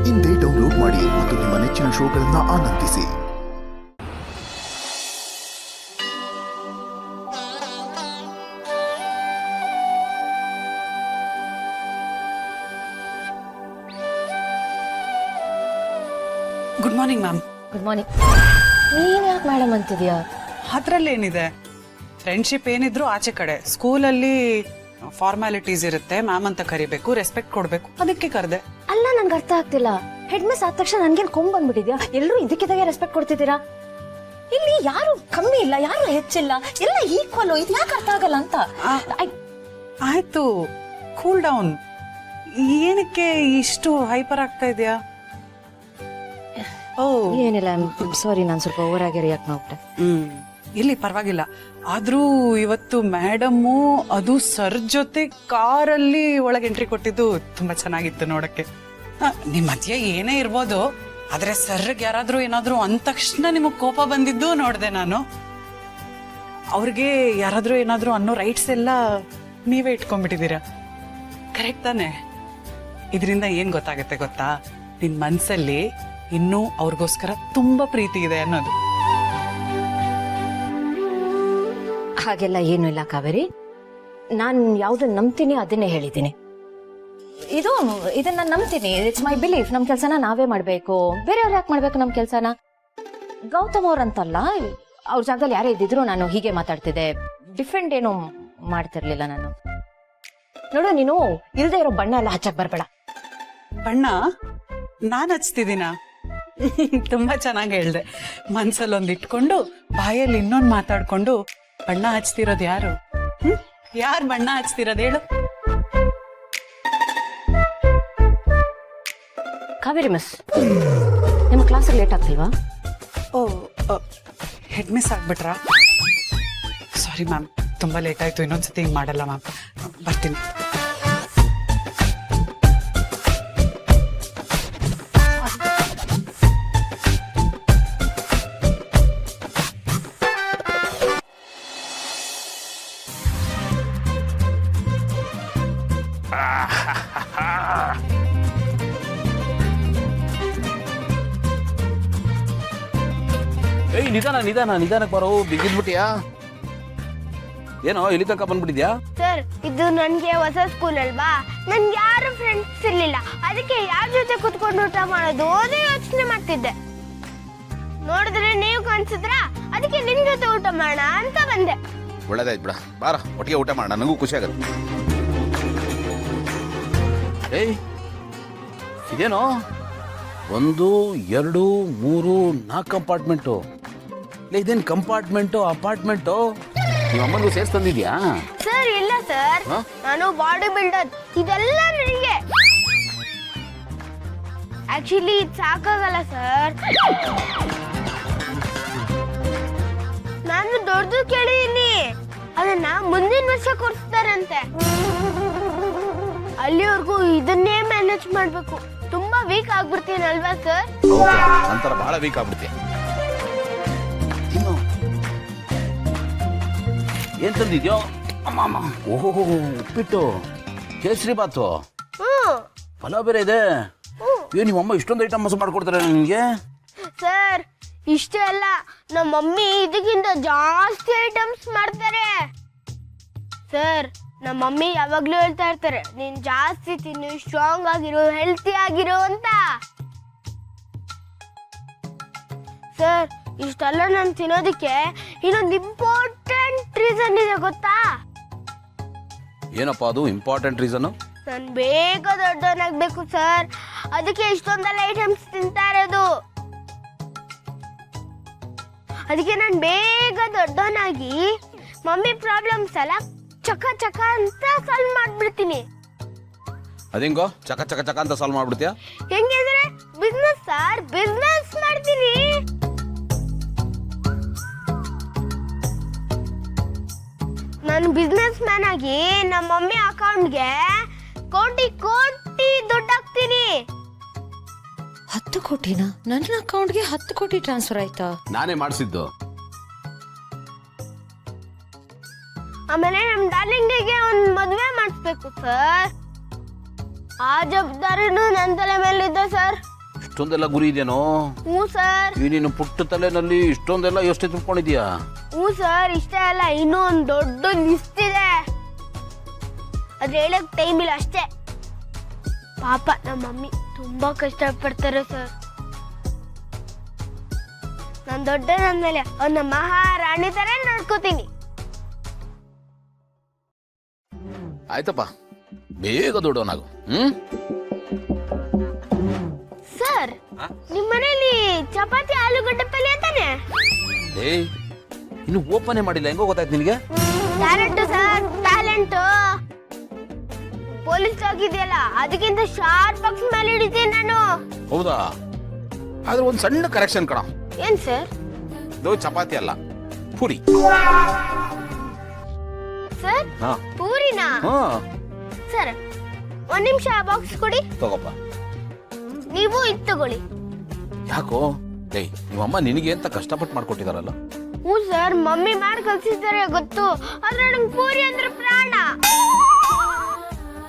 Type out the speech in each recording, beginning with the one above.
ಇಂದೇ ಡೌನ್ಲೋಡ್ ಮಾಡಿ ಮತ್ತು ನಿಮ್ಮ ನೆಚ್ಚಿನ ಶೋಗಳನ್ನು ಆನಂದಿಸಿ. Good morning ma'am. Good morning. ನೀನ್ ಯಾಕೆ ಮೇಡಮ್ ಅಂತಿದ್ಯಾ? ಅದ್ರಲ್ಲೇನಿದೆ, ಫ್ರೆಂಡ್ಶಿಪ್ ಏನಿದ್ರು ಆಚೆ ಕಡೆ. ಸ್ಕೂಲಲ್ಲಿ ಫಾರ್ಮ್ಯಾಲಿಟೀಸ್ ಇರುತ್ತೆ, ಮ್ಯಾಮ್ ಅಂತ ಕರಿಬೇಕು, ರೆಸ್ಪೆಕ್ಟ್ ಕೊಡ್ಬೇಕು, ಅದಕ್ಕೆ ಕರೆದೆ. ಅಲ್ಲ, ನನ್ಗೆ ಅರ್ಥ ಆಗ್ತಿಲ್ಲ. ಹೆಡ್ ಮಿಸ್ ಆದ ತಕ್ಷಣ ನನ್ಗೇನ್ ಕೊಂಬ್ ಬಂದ್ಬಿಟ್ಟಿದ್ಯಾ? ಎಲ್ಲರೂ ಇದಕ್ಕಿದ್ದಾಗೆ ರೆಸ್ಪೆಕ್ಟ್ ಕೊಡ್ತಿದ್ದೀರಾ? ಇಲ್ಲಿ ಯಾರು ಕಮ್ಮಿ ಇಲ್ಲ, ಯಾರು ಹೆಚ್ಚಿಲ್ಲ, ಎಲ್ಲ ಈಕ್ವಲ್. ಇದು ಯಾಕೆ ಅರ್ಥ ಆಗಲ್ಲ ಅಂತ. ಆಯ್ತು, ಕೂಲ್ ಡೌನ್. ಏನಕ್ಕೆ ಇಷ್ಟು ಹೈಪರ್ ಆಗ್ತಾ ಇದೆಯಾ? ಏನಿಲ್ಲ, ಸಾರಿ, ನಾನು ಸ್ವಲ್ಪ ಓವರ್ ಆಗಿ ರಿಯಾಕ್ಟ್ ಮಾಡ್ಬಿಟ್ಟೆ. ಇಲ್ಲಿ ಪರವಾಗಿಲ್ಲ. ಆದ್ರೂ ಇವತ್ತು ಮೇಡಮ್ಮು ಅದು ಸರ್ ಜೊತೆ ಕಾರಲ್ಲಿ ಒಳಗೆ ಎಂಟ್ರಿ ಕೊಟ್ಟಿದ್ದು ತುಂಬಾ ಚೆನ್ನಾಗಿತ್ತು ನೋಡಕ್ಕೆ. ನಿಮ್ ಮಧ್ಯ ಏನೇ ಇರ್ಬೋದು, ಆದ್ರೆ ಸರ್ಗೆ ಯಾರಾದ್ರೂ ಏನಾದ್ರೂ ಅಂದ ತಕ್ಷಣ ನಿಮಗ್ ಕೋಪ ಬಂದಿದ್ದು ನೋಡ್ದೆ ನಾನು. ಅವ್ರಿಗೆ ಯಾರಾದ್ರೂ ಏನಾದ್ರೂ ಅನ್ನೋ ರೈಟ್ಸ್ ಎಲ್ಲ ನೀವೇ ಇಟ್ಕೊಂಡ್ಬಿಟ್ಟಿದ್ದೀರಾ. ಕರೆಕ್ಟ್ ತಾನೆ? ಇದರಿಂದ ಏನ್ ಗೊತ್ತಾಗತ್ತೆ ಗೊತ್ತಾ? ನಿನ್ ಮನ್ಸಲ್ಲಿ ಇನ್ನೂ ಅವ್ರಿಗೋಸ್ಕರ ತುಂಬಾ ಪ್ರೀತಿ ಇದೆ ಅನ್ನೋದು. ಹಾಗೆಲ್ಲ ಏನು ಇಲ್ಲ ಕಾವೇರಿ. ನಾನು ಯಾವ್ದನ್ನ ನಂಬ್ತೀನಿ ಅದನ್ನೇ ಹೇಳಿದ್ದೀನಿ. ಇದನ್ನ ನಂಬ್ತೀನಿ. It's my belief. ನಮ್ ಕೆಲ್ಸನ ನಾವೇ ಮಾಡ್ಬೇಕು, ಬೇರೆಯವ್ರು ಯಾಕೆ ಮಾಡ್ಬೇಕು ನಮ್ ಕೆಲ್ಸನ? ಗೌತಮ್ ಅವ್ರಂತಲ್ಲ, ಅವ್ರ ಜಾಗದಲ್ಲಿ ಯಾರೇ ಇದ್ದಿದ್ರು ನಾನು ಹೀಗೆ ಮಾತಾಡ್ತಿದ್ದೆ. ಡಿಫ್ರೆಂಟ್ ಏನು ಮಾಡ್ತಿರ್ಲಿಲ್ಲ ನಾನು. ನೋಡು, ನೀನು ಇಲ್ದೇ ಇರೋ ಬಣ್ಣ ಎಲ್ಲ ಹಚ್ಚಕ್ ಬರ್ಬೇಡ. ಬಣ್ಣ ನಾನ್ ಹಚ್ತಿದ್ದೀನ? ತುಂಬಾ ಚೆನ್ನಾಗಿ ಹೇಳ್ದೆ. ಮನ್ಸಲ್ಲೊಂದ್ ಇಟ್ಕೊಂಡು ಬಾಯಲ್ಲಿ ಇನ್ನೊಂದ್ ಮಾತಾಡ್ಕೊಂಡು ಬಣ್ಣ ಹಚ್ತಿರೋದು ಯಾರು? ಯಾರು ಬಣ್ಣ ಹಚ್ತಿರೋದು ಹೇಳು? ಕಾವೇರಿ ಮಿಸ್, ನಿಮ್ಮ ಕ್ಲಾಸ್ ಲೇಟ್ ಆಗ್ತಿಲ್ವಾ? ಓ, ಹೆಡ್ ಮಿಸ್ ಆಗ್ಬಿಟ್ರಾ? ಸಾರಿ ಮ್ಯಾಮ್, ತುಂಬಾ ಲೇಟ್ ಆಯ್ತು. ಇನ್ನೊಂದ್ಸತಿ ಹಿಂಗ್ ಮಾಡಲ್ಲ ಮ್ಯಾಮ್. ಬರ್ತೀನಿ. ಏಯ್, ನಿಧಾನಕ್ಕೆ ಬರೋ. ಬಿಗಿದ್ಬಿಟ್ಟಿಯಾ? ಏನೋ ಇಲ್ಲಿ ತನಕ ಬಂದ್ಬಿಟ್ಟಿದ್ಯಾ? ಸರ್, ಇದು ನನ್ಗೆ ಹೊಸ ಸ್ಕೂಲ್ ಅಲ್ವಾ, ನನ್ಗೆ ಯಾರು ಫ್ರೆಂಡ್ಸ್ ಇರ್ಲಿಲ್ಲ. ಅದಕ್ಕೆ ಯಾರ ಜೊತೆ ಕುತ್ಕೊಂಡು ಊಟ ಮಾಡೋದು ಅದೇ ಯೋಚನೆ ಮಾಡ್ತಿದ್ದೆ. ನೋಡಿದ್ರೆ ನೀವು ಕಾಣಿಸಿದ್ರ, ಅದಕ್ಕೆ ನಿಮ್ ಜೊತೆ ಊಟ ಮಾಡೋಣ ಅಂತ ಬಂದೆ. ಒಳ್ಳೇದಾಯ್ತು ಬಿಡ, ಬಾರ ಒಟ್ಟಿಗೆ ಊಟ ಮಾಡೋಣ, ನನಗೂ ಖುಷಿ ಆಗತ್ತೆ. ಏಯ್, ಇದೇನೋ 1, 2, 3, 4 ಕಂಪಾರ್ಟ್ಮೆಂಟು. ಇದೇನು ಕಂಪಾರ್ಟ್ಮೆಂಟು, ಅಪಾರ್ಟ್ಮೆಂಟು? ನಿಮ್ಮ ಅಮ್ಮನಿಗೂ ಸೇರ್ಸ್ ತಂದಿದ್ಯಾ? ಸರ್ ಇಲ್ಲ ಸರ್, ನಾನು ಬಾಡಿ ಬಿಲ್ಡರ್. ಇದೆಲ್ಲ ನನಗೆ ಆಕ್ಚುಲಿ ಇದು ಸಾಕಾಗಲ್ಲ ಸರ್. ನಾನು ದೊಡ್ಡದು ಕೇಳಿದೀನಿ, ಅದನ್ನ ಮುಂದಿನ ವರ್ಷ ಕೊಡ್ತಾರಂತೆ. ಅಲ್ಲಿವರೆಗೂ ಇದನ್ನೇ ಮ್ಯಾನೇಜ್ ಮಾಡ್ಬೇಕು. ತುಂಬಾ ವೀಕ್ ಆಗ್ಬಿಡ್ತೀನಲ್ವಾ ಸರ್? ನಂತರ ಬಹಳ ವೀಕ್ ಆಗ್ಬಿಡ್ತೀಯ. ಏನ್ ತಂದಿದ್ಯೋ? ಅಮ್ಮ, ಓಹೋ, ಉಪ್ಪಿಟ್ಟು, ಕೇಸರಿ ಬಾತು, ಪಲಾವ್ ಬೇರೆ ಇದೆ. ನಿಮ್ಮಮ್ಮ ಇಷ್ಟೊಂದು ಐಟಮ್ ಮಾಡ್ಕೊಡ್ತಾರೆ ನಿಮಗೆ? ಸರ್, ಇಷ್ಟೇ ಅಲ್ಲ, ನಮ್ಮ ಮಮ್ಮಿ ಇದಕ್ಕಿಂತ ಜಾಸ್ತಿ ಐಟಮ್ಸ್ ಮಾಡ್ತಾರೆ. ಸರ್, ನಮ್ಮ ಮಮ್ಮಿ ಯಾವಾಗ್ಲೂ ಹೇಳ್ತಾ ಇರ್ತಾರೆ, ನೀನ್ ಜಾಸ್ತಿ ತಿನ್ನು, ಸ್ಟ್ರಾಂಗ್ ಆಗಿರು, ಹೆಲ್ತಿ ಆಗಿರು ಅಂತ. ಸರ್, ಇಷ್ಟೆಲ್ಲ ನಾನು ತಿನ್ನೋದಕ್ಕೆ ಇನ್ನೊಂದು ಇಂಪಾರ್ಟೆಂಟ್ ರೀಸನ್ ಇದೆ ಗೊತ್ತಾ? ಏನಪ್ಪ ಅದು ಇಂಪಾರ್ಟೆಂಟ್ ರೀಸನ್? ನಾನು ಬೇಗ ದೊಡ್ಡವನಾಗ್ಬೇಕು ಸರ್, ಅದಕ್ಕೆ ಇಷ್ಟೊಂದೆಲ್ಲ ಐಟಮ್ಸ್ ತಿಂತಾ ಇರೋದು. ಅದಕ್ಕೆ ನಾನು ಬೇಗ ದೊಡ್ಡವನಾಗಿ ಮಮ್ಮಿ ಪ್ರಾಬ್ಲಮ್ಸ್ ಎಲ್ಲ ಚಕ ಚಕ ಅಂತ ಸಾಲ್ವ್ ಮಾಡ್ಬಿಡ್ತೀನಿ. ಅದಿಂಗೋ ಚಕ ಚಕ ಚಕ ಅಂತ ಸಾಲ್ವ್ ಮಾಡ್ಬಿಡ್ತೀಯ? ಹೆಂಗಂದ್ರೆ ಬಿಸ್ನೆಸ್ ಸರ್, ಬಿಸ್ನೆಸ್ ಮಾಡ್ತೀನಿ. ನಾನು ಬಿಸ್ನೆಸ್ ಮ್ಯಾನ್ ಆಗಿ ನಮ್ಮ ಮಮ್ಮಿ ಅಕೌಂಟ್ಗೆ ಕೋಟಿ ಕೋಟಿ ದುಡ್ಡು ಹಾಕ್ತೀನಿ. 10 ಕೋಟಿನ? ನನ್ನ ಅಕೌಂಟ್ಗೆ 10 ಕೋಟಿ ಟ್ರಾನ್ಸ್ಫರ್ ಆಯ್ತಾ? ನಾನೇ ಮಾಡಿಸಿದ್ದು. ಆಮೇಲೆ ನಮ್ಮ ಡಾರ್ಲಿಂಗಿಗೆ ಒಂದು ಮದುವೆ ಮಾಡಿಸ್ಬೇಕು ಸರ್. ಆ ಜವಾಬ್ದಾರಿನೂ ನನ್ನ ತಲೆ ಮೇಲಿದೆ ಸರ್. ಇಷ್ಟೊಂದೆಲ್ಲ ಗುರಿ ಇದೆಯೇನೋ? ಹ್ಞೂ ಸರ್. ಈ ನೀನು ಪುಟ್ಟ ತಲೆನಲ್ಲಿ ಇಷ್ಟೊಂದೆಲ್ಲ ಎಷ್ಟು ತಿಳ್ಕೊಂಡಿದ್ಯಾ? ಹ್ಞೂ ಸರ್, ಇಷ್ಟೇ ಅಲ್ಲ, ಇನ್ನೂ ಒಂದು ದೊಡ್ಡ ಲಿಸ್ಟ್ ಇದೆ. ಅದ್ ಹೇಳಕ್ ಟೈಮ್ ಇಲ್ಲ ಅಷ್ಟೇ. ಪಾಪ ನಮ್ಮ ಮಮ್ಮಿ ತುಂಬಾ ಕಷ್ಟಪಡ್ತಾರೆ ಸರ್. ನಾನು ದೊಡ್ಡದಂದ್ಮೇಲೆ ಅವ್ನ ಮಹಾರಾಣಿ ತರ ನೋಡ್ಕೋತೀನಿ. ಆಯ್ತಪ್ಪ, ಬೇಗ ದೊಡ್ಡವನಾಗು. ಸರ್, ನಿಮ್ ಮನೇಲಿ ಚಪಾತಿ ಆಲೂಗಡ್ಡೆ ಪಲ್ಯ ತಾನೆ? ಏಯ್, ಇನ್ನು ಓಪನೇ ಮಾಡಿಲ್ಲ, ಹೆಂಗೋ ಗೊತ್ತಾಯ್ತು ನಿನಗೆ? Talent sir, talent. ಪೊಲೀಸ್ ಆಗಿದೆಯಲ್ಲ, ಅದಕ್ಕಿಂತ ಶಾರ್ಪ್ ಆಗಿ ಸ್ಮೆಲ್ ಹಿಡಿತೀನಿ ನಾನು. ಹೌದಾ? ಆದ್ರೆ ಒಂದು ಸಣ್ಣ ಕರೆಕ್ಷನ್ ಕಣ. ಏನ್ ಸರ್? ಇದು ಚಪಾತಿ ಅಲ್ಲ, ಪೂರಿ. ಸರ್, ಹಾ ಪೂರಿನಾ? ಹಾ ಸರ್, ಒಂದ್ ನಿಮಿಷ ಬಾಕ್ಸ್ ಕೊಡಿ. ತಗೋಪ್ಪ. ನೀವು ಇದು ತಗೊಳ್ಳಿ. ಯಾಕೋ? ಏಯ್, ನಿಮ್ಮಮ್ಮ ನಿನಗೆ ಅಂತ ಕಷ್ಟಪಟ್ಟು ಮಾಡ್ಕೊಟ್ಟಿದಾರಲ್ಲ. ಹ್ಞೂ ಸರ್, ಮಮ್ಮಿ ಮಾಡಿ ಕಲ್ಸಿದ್ದಾರೆ ಗೊತ್ತು, ಆದ್ರೆ ನಂಗೆ ಪೂರಿ ಅಂದ್ರೆ ಪ್ರಾಣ.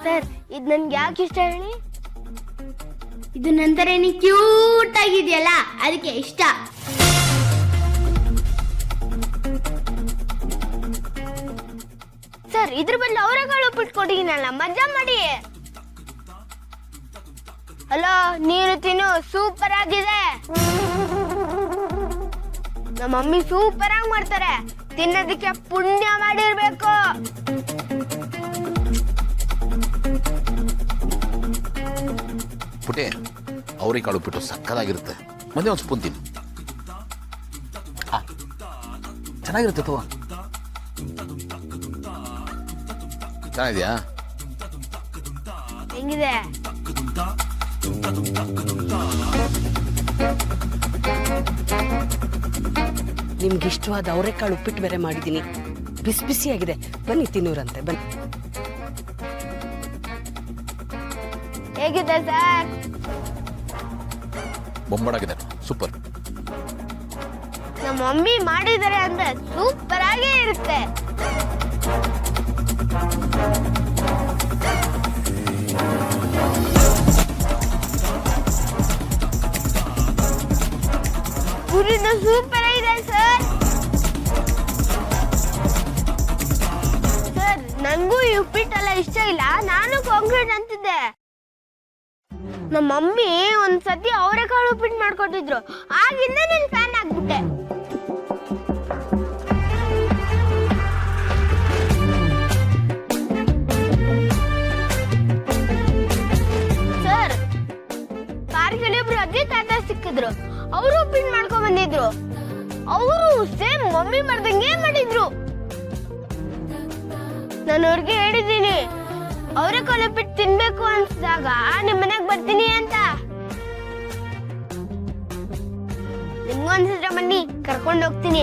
ಸರ್, ಇದು ನನ್ಗೆ ಯಾಕೆ ಇಷ್ಟ ಹೇಳಿ? ಇದು ನಂತರ ಕ್ಯೂಟ್ ಆಗಿದೆಯಲ್ಲ, ಅದಕ್ಕೆ ಇಷ್ಟ. ಸರ್, ಇದ್ರ ಬದಲು ಅವರೆಕಾಳು ಉಪ್ಪಿಟ್ಟು ಕೊಟ್ಟಿದ್ದೀನಲ್ಲ, ಮಜಾ ಮಾಡಿ. ಹಲೋ, ನೀರು ತಿನ್ನು, ಸೂಪರ್ ಆಗಿದೆ. ನಮ್ಮ ಮಮ್ಮಿ ಸೂಪರ್ ಆಗಿ ಮಾಡ್ತಾರೆ, ತಿನ್ನೋದಕ್ಕೆ ಪುಣ್ಯ ಮಾಡಿರ್ಬೇಕು. ಪುಟೆ, ಅವ್ರಿಗೆ ಕಾಳು ಉಪ್ಪಿಟ್ಟು ಸಕ್ಕದಾಗಿರುತ್ತೆ. ಮೊನ್ನೆ ಒಂದು ಸ್ಪೂನ್ ತಿನ್ನು. ಚೆನ್ನಾಗಿರುತ್ತೆ ತಗೋ. ಚೆನ್ನಾಗಿದೆಯಾ? ಹೆಂಗಿದೆ? ನಿಮ್ಗೆ ಇಷ್ಟವಾದ ಅವರೆಕಾಳು ಉಪ್ಪಿಟ್ಟು ಬೇರೆ ಮಾಡಿದ್ದೀನಿ, ಬಿಸಿ ಬಿಸಿಯಾಗಿದೆ. ಬನ್ನಿ ತಿನ್ನೂರಂತೆ, ಬನ್ನಿ. ಹೇಗಿದೆ ಸರ್? ಬೊಂಬಾಡಾಗಿದೆ, ಸೂಪರ್. ನಮ್ಮ ಮಮ್ಮಿ ಮಾಡಿದ್ದಾರೆ ಅಂದ್ರೆ ಸೂಪರ್ ಆಗೇ ಇರುತ್ತೆ. ಪೂರಿನ ಸೂಪರ್ ಆಗಿದೆ ಸರ್. ಸರ್, ನನಗೂ ಈ ಉಪ್ಪಿಟ್ಟೆಲ್ಲ ಇಷ್ಟ ಇಲ್ಲ, ನಾನು ಕಾಂಕ್ರೀಟ್ ಅಂತಿದ್ದೆ. ನಮ್ಮ ಮಮ್ಮಿ ಒಂದ್ಸತಿ ಅವರೆಕಾಳು ಉಪ್ಪಿಟ್ಟು ಮಾಡ್ಕೊಟ್ಟಿದ್ರು, ಆಗಿಂದ ನಾನು ಫ್ಯಾನ್ ಆಗ್ಬಿಟ್ಟೆ. ಸರ್, ಪಾರ್ಕಲ್ಲಿ ಒಬ್ರು ಅಜ್ಜಿ ತಾತ ಸಿಕ್ಕಿದ್ರು, ಅವರು ಉಪ್ಪಿಟ್ಟು ಮಾಡ್ಕೊಂಡ್ ಬಂದಿದ್ರು. ಅವರು ಸೇಮ್ ಮಮ್ಮಿ ಮಾಡ್ದಂಗೆ ಮಾಡಿದ್ರು. ನಾನು ಅವ್ರಿಗೆ ಹೇಳಿದ್ದೀನಿ, ಅವರೆಕಾಳು ಉಪ್ಪಿಟ್ಟು ತಿನ್ಬೇಕು ಅನ್ಸಿದಾಗ ನಿಮ್ ಮನೆಗ್ ಬರ್ತೀನಿ ಅಂತ. ನಿಮ್ಗೂ ಅನ್ಸಿದ್ರೆ ಬನ್ನಿ, ಕರ್ಕೊಂಡು ಹೋಗ್ತೀನಿ.